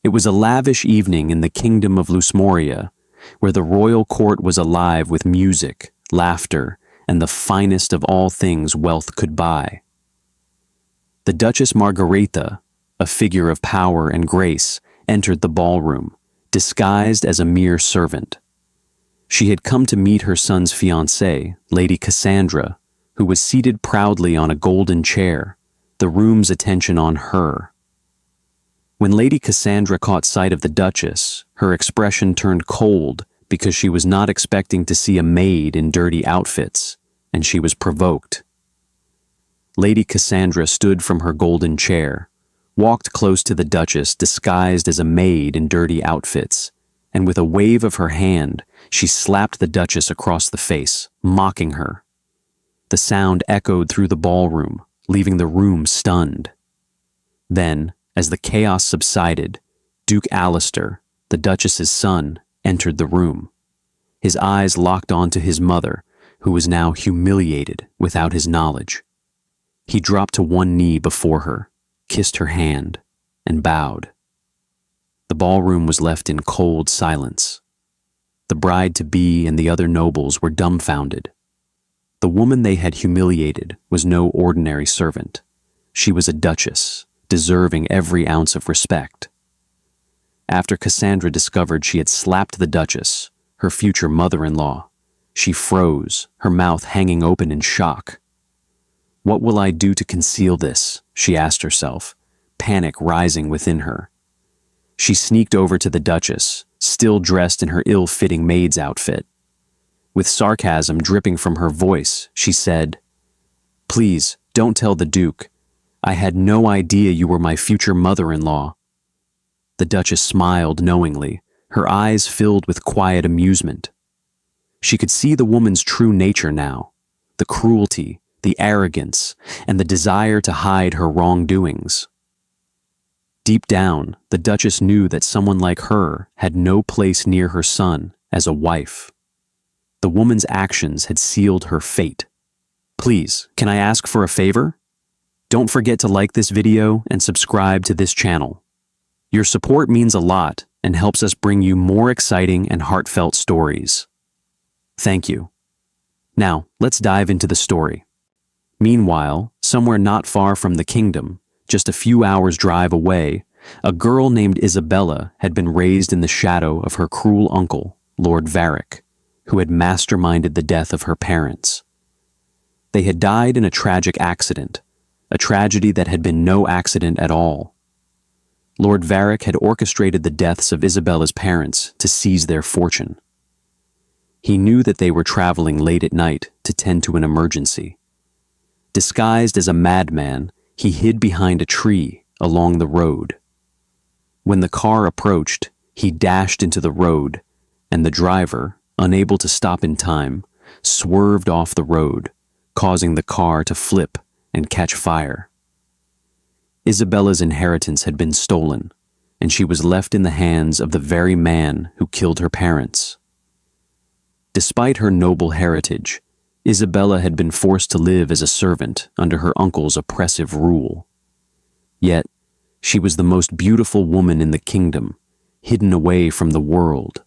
It was a lavish evening in the kingdom of Lusmoria, where the royal court was alive with music, laughter, and the finest of all things wealth could buy. The Duchess Margareta, a figure of power and grace, entered the ballroom, disguised as a mere servant. She had come to meet her son's fiancée, Lady Cassandra, who was seated proudly on a golden chair, the room's attention on her. When Lady Cassandra caught sight of the Duchess, her expression turned cold because she was not expecting to see a maid in dirty outfits, and she was provoked. Lady Cassandra stood from her golden chair, walked close to the Duchess disguised as a maid in dirty outfits, and with a wave of her hand, she slapped the Duchess across the face, mocking her. The sound echoed through the ballroom, leaving the room stunned. Then, as the chaos subsided, Duke Alistair, the Duchess's son, entered the room. His eyes locked onto his mother, who was now humiliated without his knowledge. He dropped to one knee before her, kissed her hand, and bowed. The ballroom was left in cold silence. The bride-to-be and the other nobles were dumbfounded. The woman they had humiliated was no ordinary servant. She was a duchess, deserving every ounce of respect. After Cassandra discovered she had slapped the Duchess, her future mother-in-law, she froze, her mouth hanging open in shock. "What will I do to conceal this?" she asked herself, panic rising within her. She sneaked over to the Duchess, still dressed in her ill-fitting maid's outfit. With sarcasm dripping from her voice, she said, "Please, don't tell the Duke. I had no idea you were my future mother-in-law." The Duchess smiled knowingly, her eyes filled with quiet amusement. She could see the woman's true nature now, the cruelty, the arrogance, and the desire to hide her wrongdoings. Deep down, the Duchess knew that someone like her had no place near her son as a wife. The woman's actions had sealed her fate. "Please, can I ask for a favor? Don't forget to like this video and subscribe to this channel. Your support means a lot and helps us bring you more exciting and heartfelt stories. Thank you. Now, let's dive into the story. Meanwhile, somewhere not far from the kingdom, just a few hours' drive away, a girl named Isabella had been raised in the shadow of her cruel uncle, Lord Varick, who had masterminded the death of her parents. They had died in a tragic accident, a tragedy that had been no accident at all. Lord Varick had orchestrated the deaths of Isabella's parents to seize their fortune. He knew that they were traveling late at night to tend to an emergency. Disguised as a madman, he hid behind a tree along the road. When the car approached, he dashed into the road, and the driver, unable to stop in time, swerved off the road, causing the car to flip and catch fire. Isabella's inheritance had been stolen, and she was left in the hands of the very man who killed her parents. Despite her noble heritage, Isabella had been forced to live as a servant under her uncle's oppressive rule. Yet, she was the most beautiful woman in the kingdom, hidden away from the world.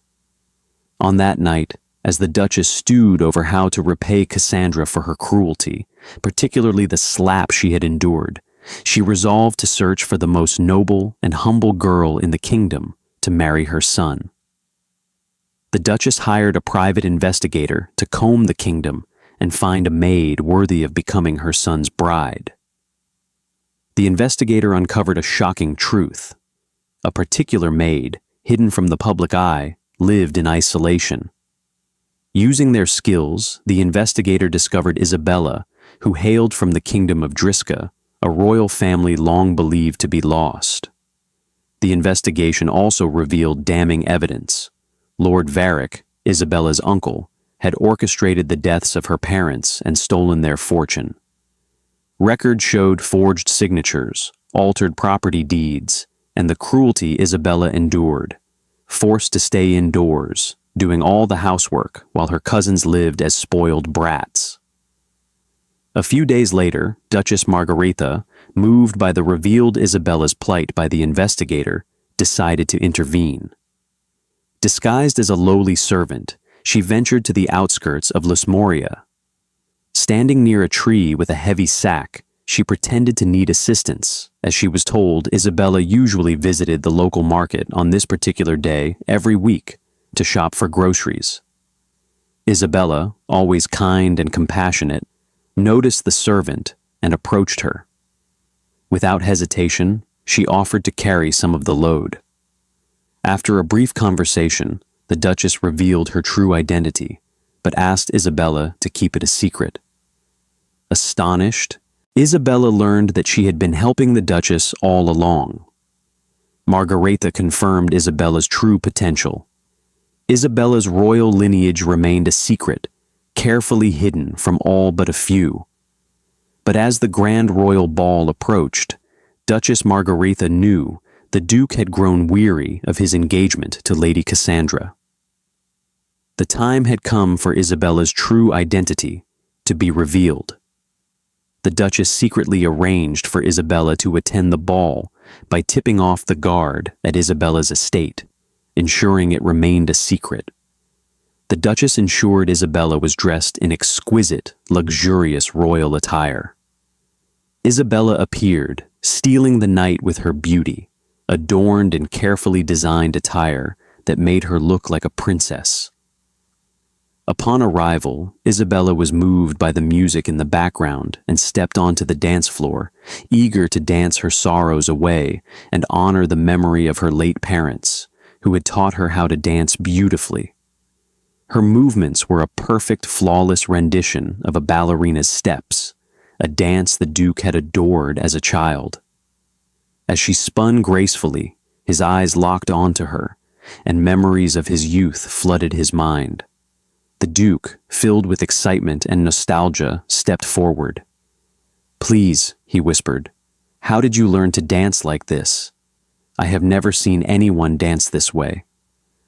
On that night, as the Duchess stewed over how to repay Cassandra for her cruelty, particularly the slap she had endured, she resolved to search for the most noble and humble girl in the kingdom to marry her son. The Duchess hired a private investigator to comb the kingdom and find a maid worthy of becoming her son's bride. The investigator uncovered a shocking truth. A particular maid, hidden from the public eye, lived in isolation. Using their skills, the investigator discovered Isabella, who hailed from the kingdom of Drisca, a royal family long believed to be lost. The investigation also revealed damning evidence. Lord Varick, Isabella's uncle, had orchestrated the deaths of her parents and stolen their fortune. Records showed forged signatures, altered property deeds, and the cruelty Isabella endured, forced to stay indoors, doing all the housework while her cousins lived as spoiled brats. A few days later, Duchess Margareta, moved by the revealed Isabella's plight by the investigator, decided to intervene. Disguised as a lowly servant, she ventured to the outskirts of Lusmoria. Standing near a tree with a heavy sack, she pretended to need assistance, as she was told Isabella usually visited the local market on this particular day every week to shop for groceries. Isabella, always kind and compassionate, noticed the servant and approached her. Without hesitation, she offered to carry some of the load. After a brief conversation, the Duchess revealed her true identity, but asked Isabella to keep it a secret. Astonished, Isabella learned that she had been helping the Duchess all along. Margaretha confirmed Isabella's true potential. Isabella's royal lineage remained a secret, carefully hidden from all but a few. But as the grand royal ball approached, Duchess Margaretha knew the Duke had grown weary of his engagement to Lady Cassandra. The time had come for Isabella's true identity to be revealed. The Duchess secretly arranged for Isabella to attend the ball by tipping off the guard at Isabella's estate, ensuring it remained a secret. The Duchess ensured Isabella was dressed in exquisite, luxurious royal attire. Isabella appeared, stealing the night with her beauty, adorned in carefully designed attire that made her look like a princess. Upon arrival, Isabella was moved by the music in the background and stepped onto the dance floor, eager to dance her sorrows away and honor the memory of her late parents, who had taught her how to dance beautifully. Her movements were a perfect, flawless rendition of a ballerina's steps, a dance the Duke had adored as a child. As she spun gracefully, his eyes locked onto her, and memories of his youth flooded his mind. The Duke, filled with excitement and nostalgia, stepped forward. "Please," he whispered, "how did you learn to dance like this? I have never seen anyone dance this way.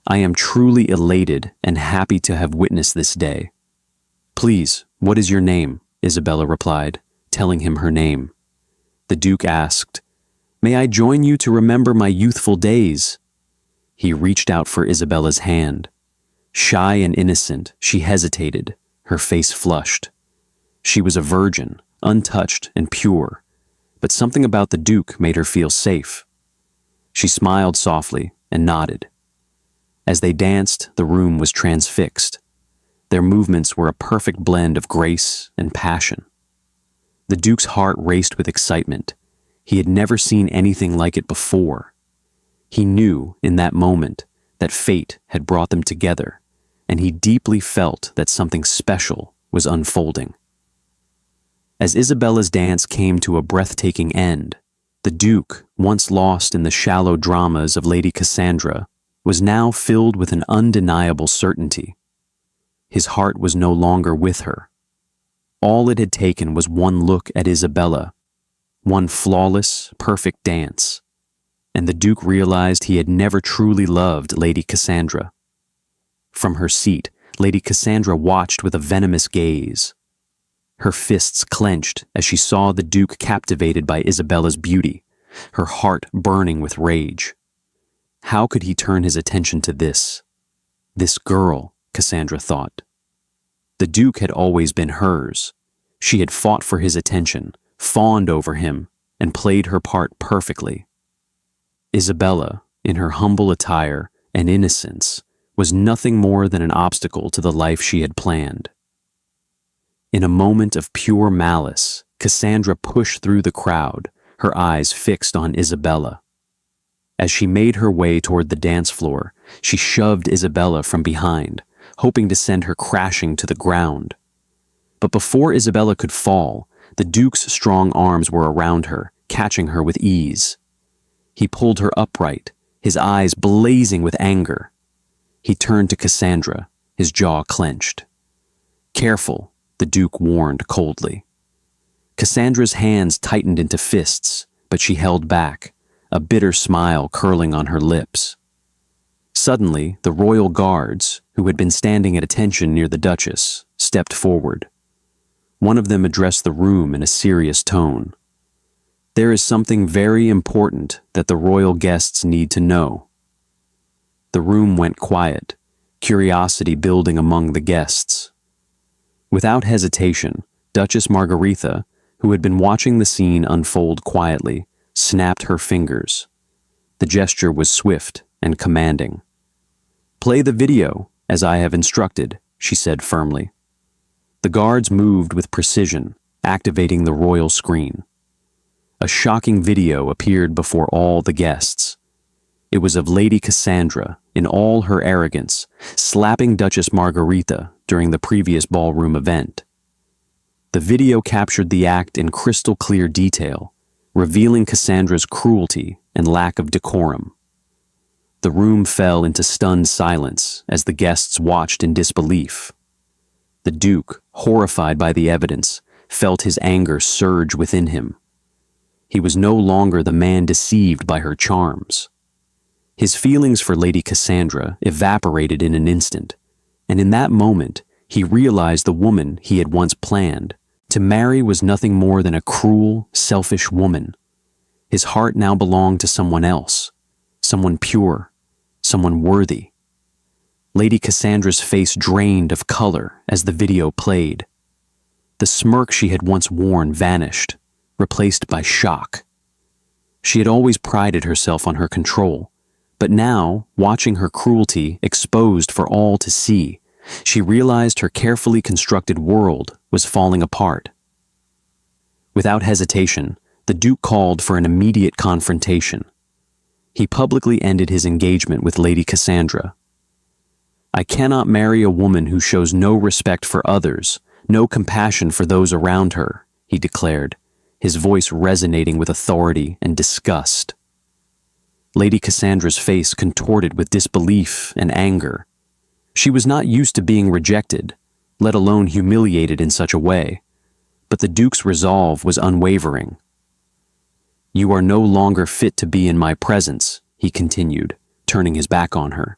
I am truly elated and happy to have witnessed this day." "Please, what is your name?" Isabella replied, telling him her name. The Duke asked, "May I join you to remember my youthful days?" He reached out for Isabella's hand. Shy and innocent, she hesitated, her face flushed. She was a virgin, untouched and pure, but something about the Duke made her feel safe. She smiled softly and nodded. As they danced, the room was transfixed. Their movements were a perfect blend of grace and passion. The Duke's heart raced with excitement. He had never seen anything like it before. He knew, in that moment, that fate had brought them together, and he deeply felt that something special was unfolding. As Isabella's dance came to a breathtaking end, the Duke, once lost in the shallow dramas of Lady Cassandra, was now filled with an undeniable certainty. His heart was no longer with her. All it had taken was one look at Isabella, one flawless, perfect dance, and the Duke realized he had never truly loved Lady Cassandra. From her seat, Lady Cassandra watched with a venomous gaze. Her fists clenched as she saw the Duke captivated by Isabella's beauty, her heart burning with rage. How could he turn his attention to this girl, Cassandra thought. The Duke had always been hers. She had fought for his attention, fawned over him, and played her part perfectly. Isabella, in her humble attire and innocence, was nothing more than an obstacle to the life she had planned. In a moment of pure malice, Cassandra pushed through the crowd, her eyes fixed on Isabella. As she made her way toward the dance floor, she shoved Isabella from behind, hoping to send her crashing to the ground. But before Isabella could fall, the Duke's strong arms were around her, catching her with ease. He pulled her upright, his eyes blazing with anger. He turned to Cassandra, his jaw clenched. "Careful," the Duke warned coldly. Cassandra's hands tightened into fists, but she held back, a bitter smile curling on her lips. Suddenly, the royal guards, who had been standing at attention near the Duchess, stepped forward. One of them addressed the room in a serious tone. There is something very important that the royal guests need to know." The room went quiet, curiosity building among the guests. Without hesitation, Duchess Margaretha, who had been watching the scene unfold quietly, snapped her fingers. The gesture was swift and commanding. "Play the video, as I have instructed," she said firmly. The guards moved with precision, activating the royal screen. A shocking video appeared before all the guests. It was of Lady Cassandra, in all her arrogance, slapping Duchess Margaretha during the previous ballroom event. The video captured the act in crystal clear detail, revealing Cassandra's cruelty and lack of decorum. The room fell into stunned silence as the guests watched in disbelief. The Duke, horrified by the evidence, felt his anger surge within him. He was no longer the man deceived by her charms. His feelings for Lady Cassandra evaporated in an instant, and in that moment he realized the woman he had once planned to marry was nothing more than a cruel, selfish woman. His heart now belonged to someone else, someone pure, someone worthy. Lady Cassandra's face drained of color as the video played. The smirk she had once worn vanished, replaced by shock. She had always prided herself on her control, but now, watching her cruelty exposed for all to see, she realized her carefully constructed world was falling apart. Without hesitation, the Duke called for an immediate confrontation. He publicly ended his engagement with Lady Cassandra. "I cannot marry a woman who shows no respect for others, no compassion for those around her," he declared, his voice resonating with authority and disgust. Lady Cassandra's face contorted with disbelief and anger. She was not used to being rejected, let alone humiliated in such a way, but the Duke's resolve was unwavering. "You are no longer fit to be in my presence," he continued, turning his back on her.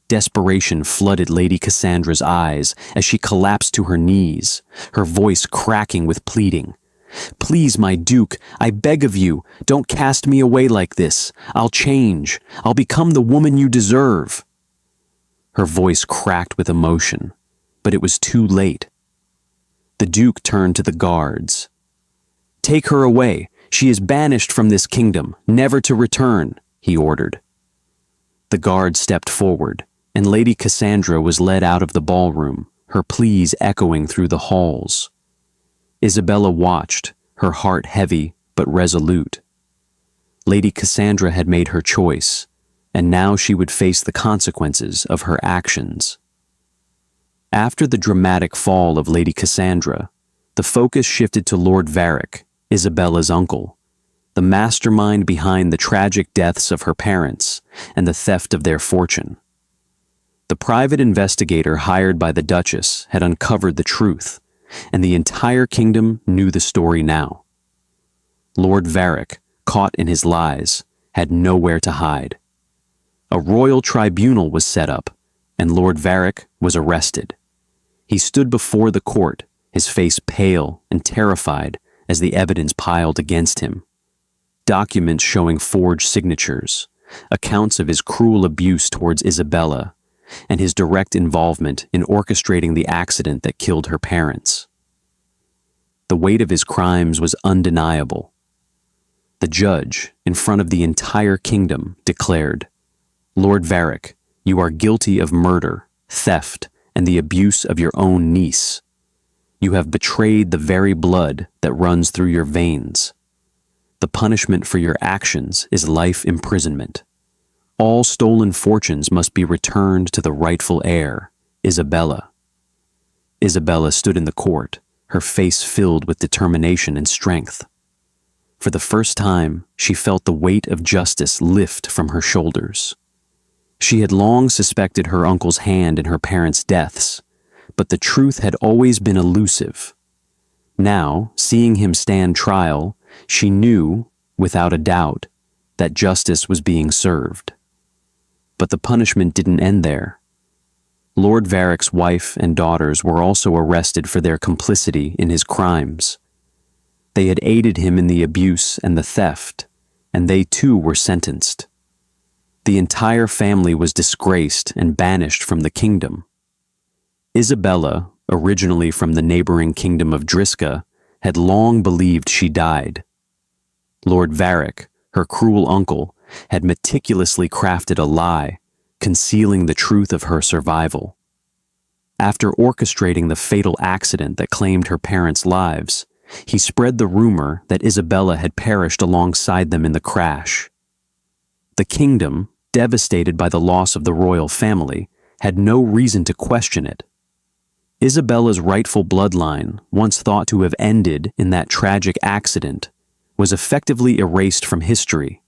Desperation flooded Lady Cassandra's eyes as she collapsed to her knees, her voice cracking with pleading. "Please, my Duke, I beg of you, don't cast me away like this. I'll change. I'll become the woman you deserve." Her voice cracked with emotion, but it was too late. The Duke turned to the guards. "Take her away. She is banished from this kingdom, never to return," he ordered. The guards stepped forward, and Lady Cassandra was led out of the ballroom, her pleas echoing through the halls. Isabella watched, her heart heavy but resolute. Lady Cassandra had made her choice, and now she would face the consequences of her actions. After the dramatic fall of Lady Cassandra, the focus shifted to Lord Varick, Isabella's uncle, the mastermind behind the tragic deaths of her parents and the theft of their fortune. The private investigator hired by the Duchess had uncovered the truth, and the entire kingdom knew the story now. Lord Varick, caught in his lies, had nowhere to hide. A royal tribunal was set up, and Lord Varick was arrested. He stood before the court, his face pale and terrified as the evidence piled against him. Documents showing forged signatures, accounts of his cruel abuse towards Isabella, and his direct involvement in orchestrating the accident that killed her parents. The weight of his crimes was undeniable. The judge, in front of the entire kingdom, declared, "Lord Varick, you are guilty of murder, theft, and the abuse of your own niece. You have betrayed the very blood that runs through your veins. The punishment for your actions is life imprisonment. All stolen fortunes must be returned to the rightful heir, Isabella." Isabella stood in the court, her face filled with determination and strength. For the first time, she felt the weight of justice lift from her shoulders. She had long suspected her uncle's hand in her parents' deaths, but the truth had always been elusive. Now, seeing him stand trial, she knew, without a doubt, that justice was being served. But the punishment didn't end there. Lord Varick's wife and daughters were also arrested for their complicity in his crimes. They had aided him in the abuse and the theft, and they too were sentenced. The entire family was disgraced and banished from the kingdom. Isabella, originally from the neighboring kingdom of Driska, had long believed she died. Lord Varick, her cruel uncle, had meticulously crafted a lie, concealing the truth of her survival. After orchestrating the fatal accident that claimed her parents' lives, he spread the rumor that Isabella had perished alongside them in the crash. The kingdom, devastated by the loss of the royal family, had no reason to question it. Isabella's rightful bloodline, once thought to have ended in that tragic accident, was effectively erased from history.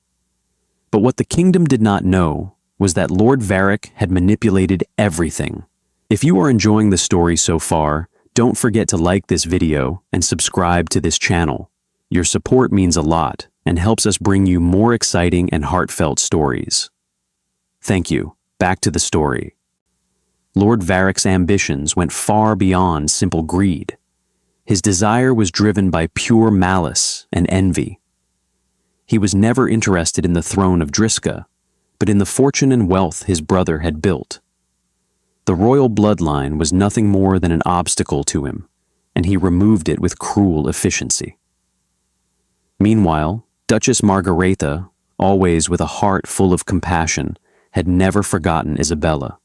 But what the kingdom did not know was that Lord Varick had manipulated everything. If you are enjoying the story so far, don't forget to like this video and subscribe to this channel. Your support means a lot and helps us bring you more exciting and heartfelt stories. Thank you. Back to the story. Lord Varick's ambitions went far beyond simple greed. His desire was driven by pure malice and envy. He was never interested in the throne of Driska, but in the fortune and wealth his brother had built. The royal bloodline was nothing more than an obstacle to him, and he removed it with cruel efficiency. Meanwhile, Duchess Margaretha, always with a heart full of compassion, had never forgotten Isabella.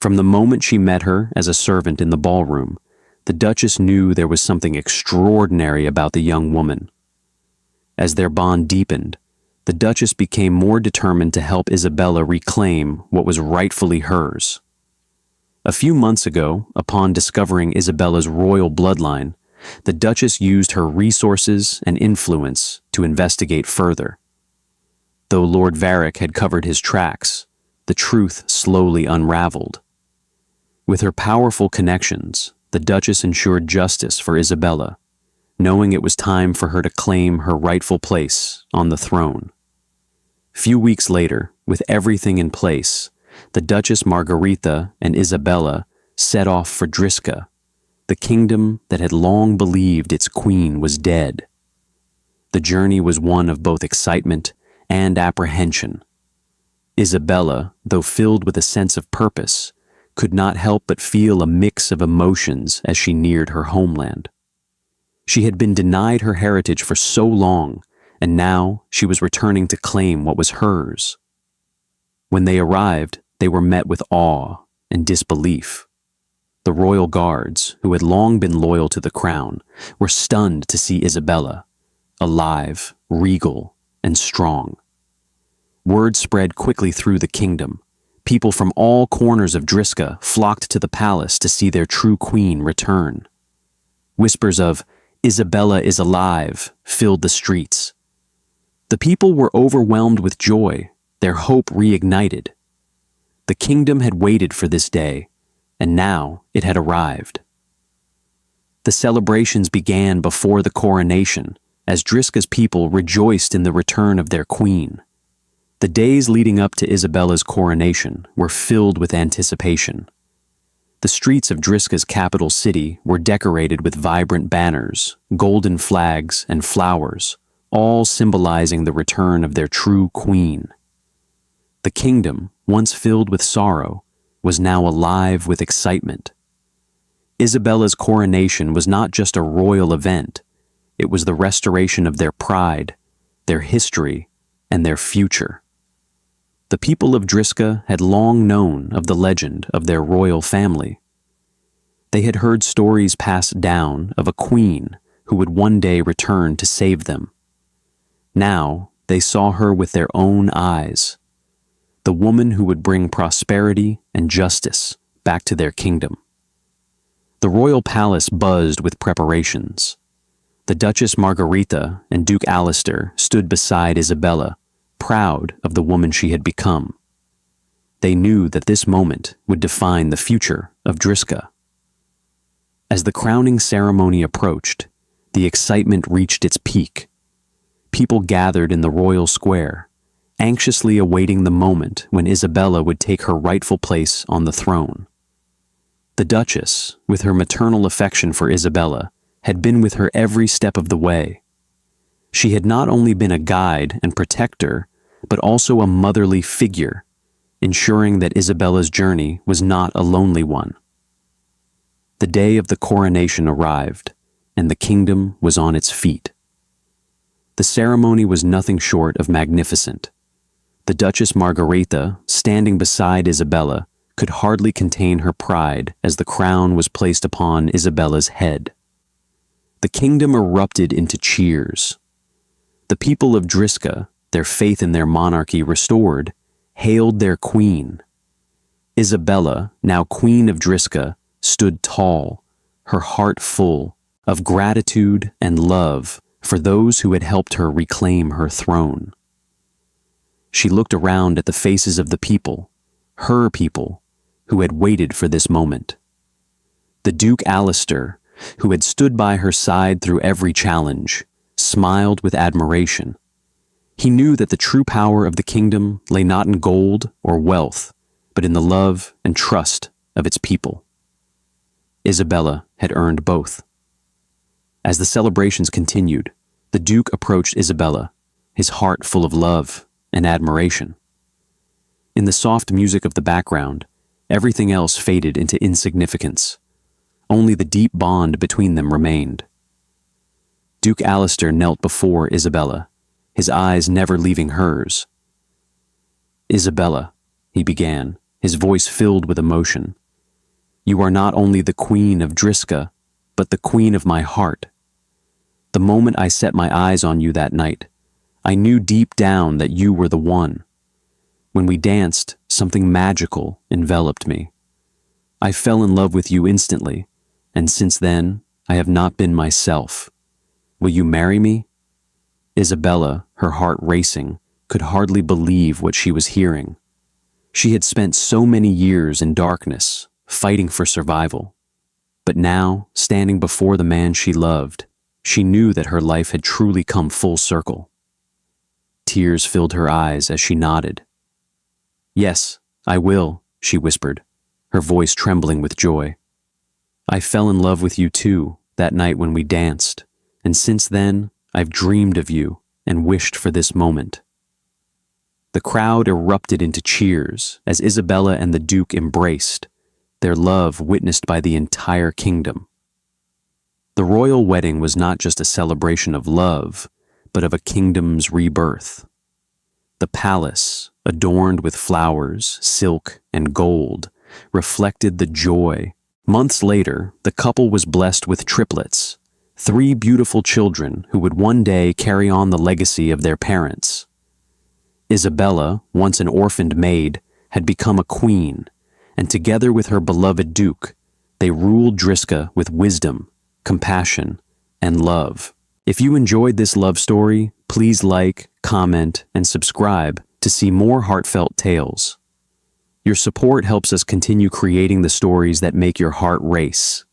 From the moment she met her as a servant in the ballroom, the Duchess knew there was something extraordinary about the young woman. As their bond deepened, the Duchess became more determined to help Isabella reclaim what was rightfully hers. A few months ago, upon discovering Isabella's royal bloodline, the Duchess used her resources and influence to investigate further. Though Lord Varick had covered his tracks, the truth slowly unraveled. With her powerful connections, the Duchess ensured justice for Isabella, knowing it was time for her to claim her rightful place on the throne. Few weeks later, with everything in place, the Duchess Margaretha and Isabella set off for Driska, the kingdom that had long believed its queen was dead. The journey was one of both excitement and apprehension. Isabella, though filled with a sense of purpose, could not help but feel a mix of emotions as she neared her homeland. She had been denied her heritage for so long, and now she was returning to claim what was hers. When they arrived, they were met with awe and disbelief. The royal guards, who had long been loyal to the crown, were stunned to see Isabella, alive, regal, and strong. Word spread quickly through the kingdom. People from all corners of Driska flocked to the palace to see their true queen return. Whispers of "Isabella is alive" filled the streets. The people were overwhelmed with joy, their hope reignited. The kingdom had waited for this day, and now it had arrived. The celebrations began before the coronation, as Driska's people rejoiced in the return of their queen. The days leading up to Isabella's coronation were filled with anticipation. The streets of Driska's capital city were decorated with vibrant banners, golden flags, and flowers, all symbolizing the return of their true queen. The kingdom, once filled with sorrow, was now alive with excitement. Isabella's coronation was not just a royal event, it was the restoration of their pride, their history, and their future. The people of Driska had long known of the legend of their royal family. They had heard stories passed down of a queen who would one day return to save them. Now they saw her with their own eyes, the woman who would bring prosperity and justice back to their kingdom. The royal palace buzzed with preparations. The Duchess Margaretha and Duke Alistair stood beside Isabella, proud of the woman she had become. They knew that this moment would define the future of Driska. As the crowning ceremony approached, the excitement reached its peak. People gathered in the royal square, anxiously awaiting the moment when Isabella would take her rightful place on the throne. The Duchess, with her maternal affection for Isabella, had been with her every step of the way. She had not only been a guide and protector, but also a motherly figure, ensuring that Isabella's journey was not a lonely one. The day of the coronation arrived, and the kingdom was on its feet. The ceremony was nothing short of magnificent. The Duchess Margaretha, standing beside Isabella, could hardly contain her pride as the crown was placed upon Isabella's head. The kingdom erupted into cheers. The people of Drisca, their faith in their monarchy restored, hailed their queen. Isabella, now Queen of Drisca, stood tall, her heart full of gratitude and love for those who had helped her reclaim her throne. She looked around at the faces of the people, her people, who had waited for this moment. The Duke Alistair, who had stood by her side through every challenge, smiled with admiration. He knew that the true power of the kingdom lay not in gold or wealth, but in the love and trust of its people. Isabella had earned both. As the celebrations continued, the Duke approached Isabella, his heart full of love and admiration. In the soft music of the background, everything else faded into insignificance. Only the deep bond between them remained. Duke Alistair knelt before Isabella, his eyes never leaving hers. "Isabella," he began, his voice filled with emotion, "you are not only the Queen of Drisca, but the Queen of my heart. The moment I set my eyes on you that night, I knew deep down that you were the one. When we danced, something magical enveloped me. I fell in love with you instantly, and since then, I have not been myself. Will you marry me?" Isabella, her heart racing, could hardly believe what she was hearing. She had spent so many years in darkness, fighting for survival. But now, standing before the man she loved, she knew that her life had truly come full circle. Tears filled her eyes as she nodded. "Yes, I will," she whispered, her voice trembling with joy. "I fell in love with you too, that night when we danced, and since then, I've dreamed of you and wished for this moment." The crowd erupted into cheers as Isabella and the Duke embraced, their love witnessed by the entire kingdom. The royal wedding was not just a celebration of love, but of a kingdom's rebirth. The palace, adorned with flowers, silk, and gold, reflected the joy. Months later, the couple was blessed with triplets, 3 beautiful children who would one day carry on the legacy of their parents. Isabella, once an orphaned maid, had become a queen, and together with her beloved Duke, they ruled Drisca with wisdom, compassion, and love. If you enjoyed this love story, please like, comment, and subscribe to see more heartfelt tales. Your support helps us continue creating the stories that make your heart race.